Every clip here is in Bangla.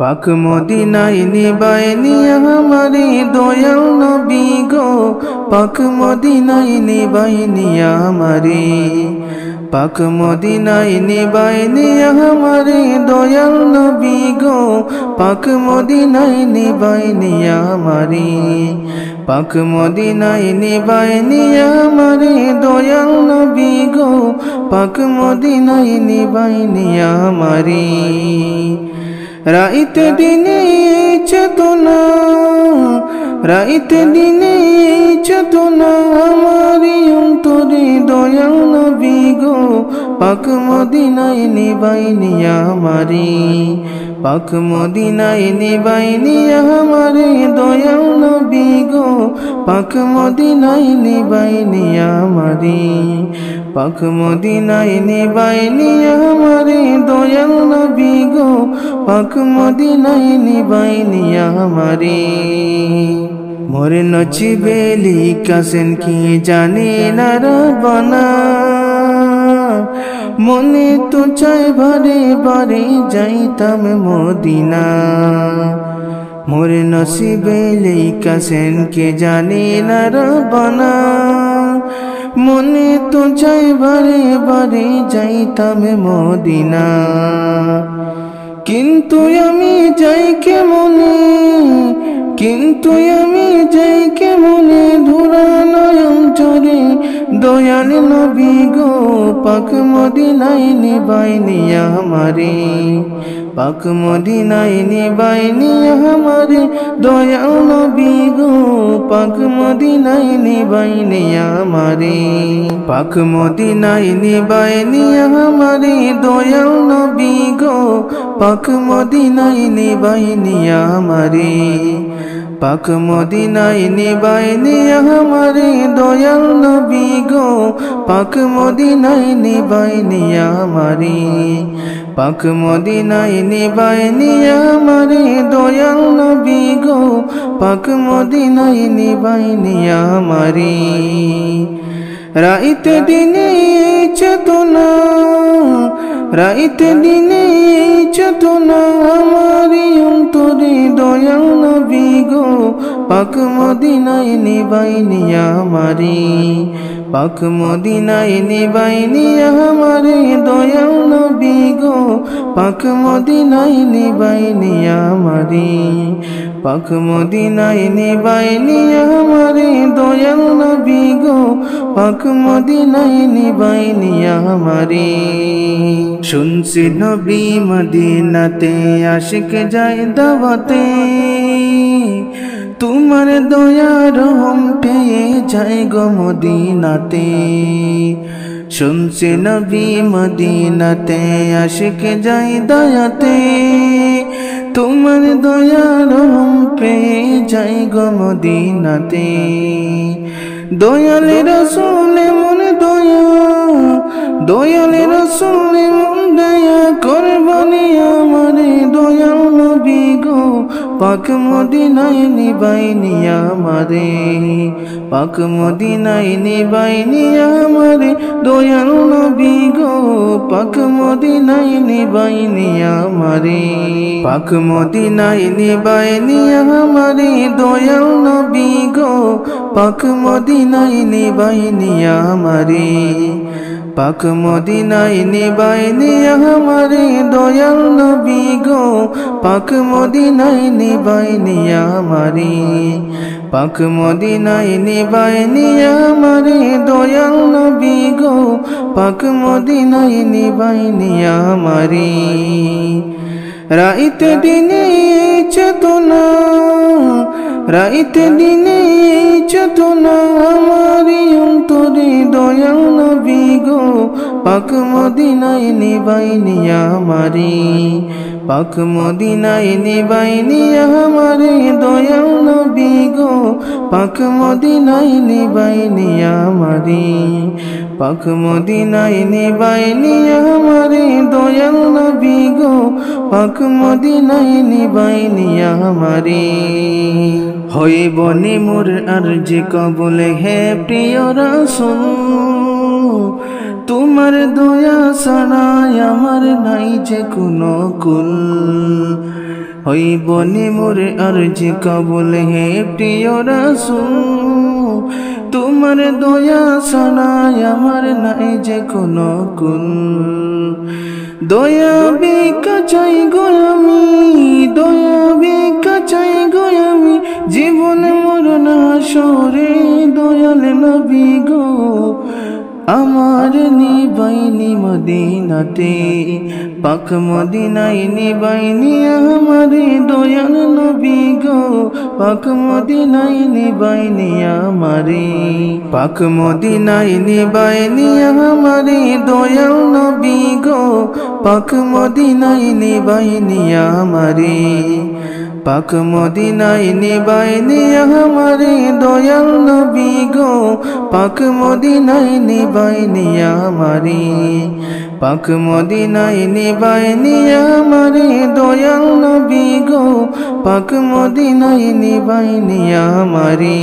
পাক মদিনায় নিবায় নিয়া আমারে দয়াল নবী গো, পাক মদিনায় নিবায় নিয়া আমারে, পাক মদিনায় নিবায় নিয়া আমারে দয়াল নবী গো, পাক মদিনায় নিবায় নিয়া আমারে, পাক মদিনায় নিবায় নিয়া আমারে দয়াল নবী গো, পাক মদিনায় নিবায় নিয়া আমারে। রাইতে দিনে চেতনা, রাইতে দিনে চেতনা আমারি অন্তরে দয়াল নবী গো, পাক মদিনায় নিবাই নিয়া আমারে, পাক মদিনায় নিবাই নিয়া আমারে দয়াল নবী গো, পাক মদিনায় নিবাই নিয়া আমারে, পাক মদিনায় নিবাই নিয়া আমারে দয়াল নবী গো, পাক মদিনায় নিবাই নিয়া আমারে। মোর নচিবে লিখাছেন কি জানে না রব্বানা, মনে তো চায় বারে বারে যাইতাম মদিনা, মোর নসিবে লিখাছেন কে জানে না রব্বানা, মনে তো চায় বারে বারে যাইতাম মদিনা, কিন্তু আমি যাই কেমনে, কিন্তু আমি যাই কেমনে ধুরা নয়ন চরে দয়াল নবী গো, পাক মদিনায় নিবাই নিয়া আমারে, পাক মদিনায় নিবাই নিয়া আমারে দয়াল নবী গো, পাক মদিনায় নিবাই নিয়া আমারে, পাক মদিনায় নিবাই নিয়া আমারে দয়াল নবী গো, পাক মদিনায় নিবাই নিয়া আমারে, পাক মদিনায় নিবাই নিয়া আমারে দয়াল নবী গো, পাক মদিনায় নিবাই নিয়া আমারে, পাক মদিনায় নিবাই নিয়া আমারে দয়াল নবী গো, পাক মদিনায় নিবাই নিয়া আমারে। রাইতে দিনে চেতনা, রাইতে দিনে চেতনা আমারি অন্তরে দয়াল নবী গো, পাক মদিনায় নিবাই নিয়া আমারে, পাক মদিনায় নিবাই নিয়া আমারে দয়াল নবী গো, পাক মদিনায় নিবাই নিয়া আমারে, পাক মদিনায় নিবাই নিয়া আমারে দয়াল নবী গো, পাক মদিনায় নিবাই নিয়া আমারে। শুনছি নবী মদিনাতে আশিক যায় দাওয়াতে, তোমার দয়া রহম পেয়ে যায় গো মদিনাতে, শুনছি নবী মদিনাতে আশিক যায় দয়াতে, তোমার দয়া রহম পেয়ে যায় গো মদিনাতে, দয়াল রাসূল মন দয়া, দয়াল রাসূল মন দয়া করবানি আমারে দয়াল নবী গো, পাক মদিনায় নিবাই নিয়া আমারে, পাক মদিনায় নিবাই নিয়া আমারে দয়াল নবী গো, পাক মদিনায় নিবাই নিয়া আমারে, পাক মদিনায় নিবাই নিয়া আমারে দয়াল নবী গো, পাক মদিনায় নিবাই নিয়া আমারে, পাক মদিনায় নিবাই নিয়া আমারে দয়াল নবী গো, পাক মদিনায় নিবাই নিয়া আমারে, পাক মদিনায় নিবাই নিয়া আমারে দয়াল নবী গো, পাক মদিনায় নিবাই নিয়া আমারে। রাইতে দিনে চেতনা, রাইতে দিনে চেতনা আমারি অন্তরে দয়াল নবী গো, পাক মদিনায় নিবাই নিয়া আমারে, পাক মদিনায় নিবাই নিয়া আমারে দয়াল নবী গো, পাক মদিনায় নিবাই নিয়া আমারে, পাক মদিনায় নিবাই নিয়া আমারে দয়াল নবী গো, পাক মদিনায় নিবাই নিয়া আমারে। হইব নি মোর আরজি কবুল হে প্রিয় রাসূল, তোমার দয়া ছাড়া আমার নাই যে কোনো কুল, হইব মোর আরজি কবুল হে প্রিয় রাসূল তোমার দয়া ছাড়া আমার নাই যে কোনো কুল দয়া ভিক্ষা চাই গো আমি দয়া ভিক্ষা চাই গো আমি জীবন মরণ হাসরে দয়াল নবী গো আমার নিবাইনি মদিনাতে পাক মদিনায় নিবাইনি আমার দয়াল নবী গো পাক মদিনায় নিবাইনি আমারে পাক মদিনায় নিবাইনি আমার দয়াল নবী গো পাক মদিনায় নিবাইনি আমারে পাক মদিনায় নিবাইনি আমারে দয়াল নবী গো পাক মদিনায় নিবাইনি আমারে পাক মদিনায় নিবাইনি আমারে দয়াল নবী গো পাক মদিনায় নিবাইনি আমারে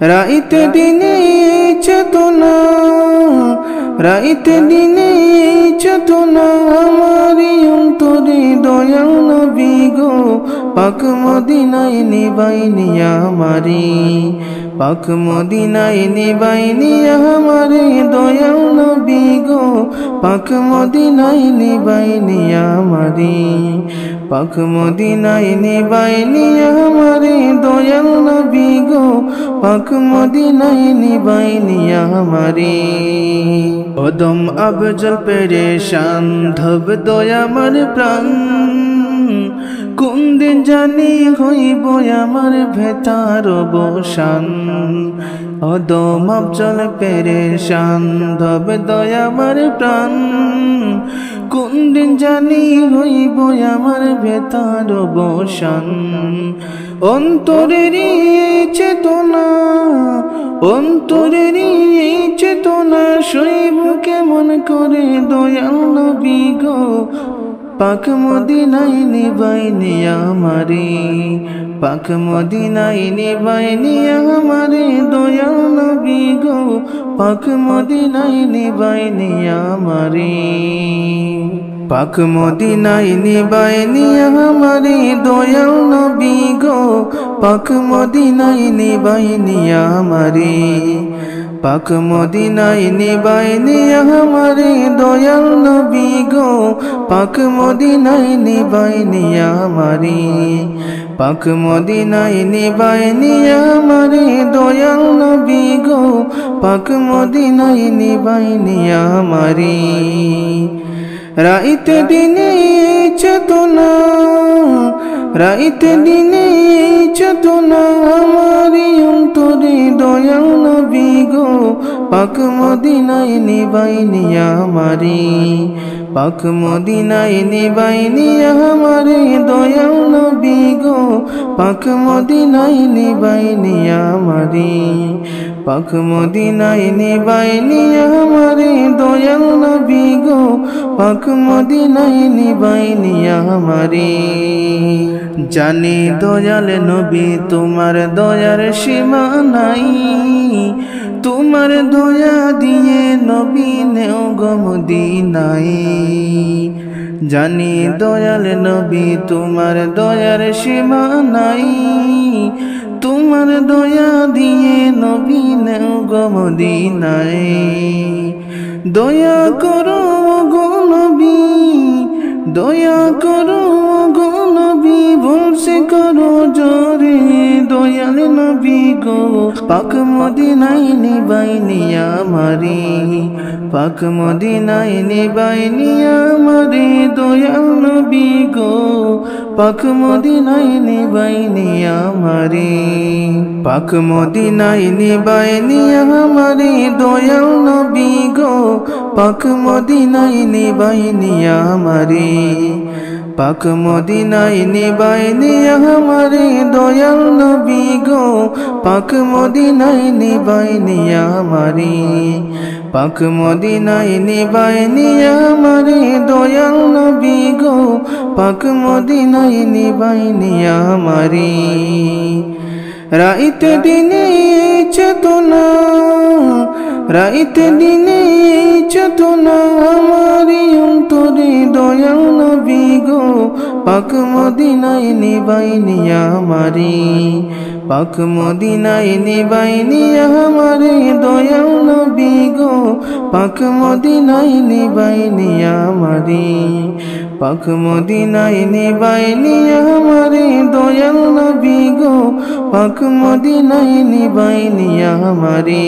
রাইতে দিনে চেতনা রাইতে দিনে চেতনা আমারি অন্তরে দয়াল নবী গো পাক মদিনায় নিবাইনি আমারে পাক মদিনায় নিবাইনি আমারে দয়াল নবী গো পাক মদিনায় নিবাইনি আমারে পাক মদিনায় নিবাইনি আমারে দয়াল নবী গো পাক মদিনায় নিবাইনি আমারে ওদম আবজল পেরেশান ধব দয়া আমার প্রাণ কোন দিন জানি হইব আমার ভেতার অবসান ওদম আবজল পেরেশান ধব দয়া আমার প্রাণ কোন দিন জানি হইব আমার ভেতার অবসান অন্তরের চেতনা অন্তরের চেতনা শৈব কেমন করে দয়াল নবী গো পাক মদিনায় নিবাইনি আমারে পাক মদিনায় নিবাইনি আমারে দয়াল নবী গো পাক মদিনায় নিবাইনি আমারে পাক মদিনায় নিবাইনি আমারে দয়াল নবী গো পাক মদিনায় নিবাইনি আমারে পাক মদিনায় নিবাইনি আমারে দয়াল নবী গো পাক মদিনায় নিবাইনি আমারে পাক মদিনায় নিবাইনি আমারে দয়াল নবী গো পাক মদিনায় নিবাইনি আমারে রাইতে দিনে চেতনা রাইতে দিনে চেতনা আমারি অন্তরে দয়াল নবী গো পাক মদিনায় নিবাইনি আমারে পাক মদিনায় নিবাইনি আমারে দয়াল নবী গো পাক মদিনায় নিবাইনি আমারে পাক মদিনায় নিবাইনি আমারে দয়াল নবী গো পাক মদিনায় নিবাইনি আমারে জানি দয়াল নবী তোমার দয়ার সীমা নাই তোমার দয়া দিয়ে নবী নেও গো মদিনায় জানি দয়াল নবী তোমার দয়ার সীমা নাই তোমার দয়া দিয়ে নবী নেও গো মদিনায় দয়া করো গো নবী দয়া করো গো নবী বলছে করো জোরে দয়াল নবী গো পাক মদিনায় নিবাইনি আমারে পাক মদিনায় নিবাইনি আমারে দয়াল নবী গো পাক মদিনায় নিবাইনি আমারে পাক মদিনায় নিবাইনি আমারে দয়াল নবী গো পাক মদিনায় নিবাইনি আমারে পাক মদিনায় নিবাইনি আমারে দয়াল নবী গো পাক মদিনায় নিবাইনি আমারে পাক মদিনায় নিবাইনি আমারে দয়াল নবী গো পাক মদিনায় নিবাইনি আমারে রাইতে দিনে চেতনা রাইতে দিনে চেতনা আমারি অন্তরে দয়াল নবী গো পাক মদিনায় নিবাইনি আমারে পাক মদিনায় নিবাইনি আমারে দয়াল নবী গো পাক মদিনায় নিবাইনি আমারে পাক মদিনায় নিবাইনি আমারে দয়াল নবী গো পাক মদিনায় নিবাইনি আমারে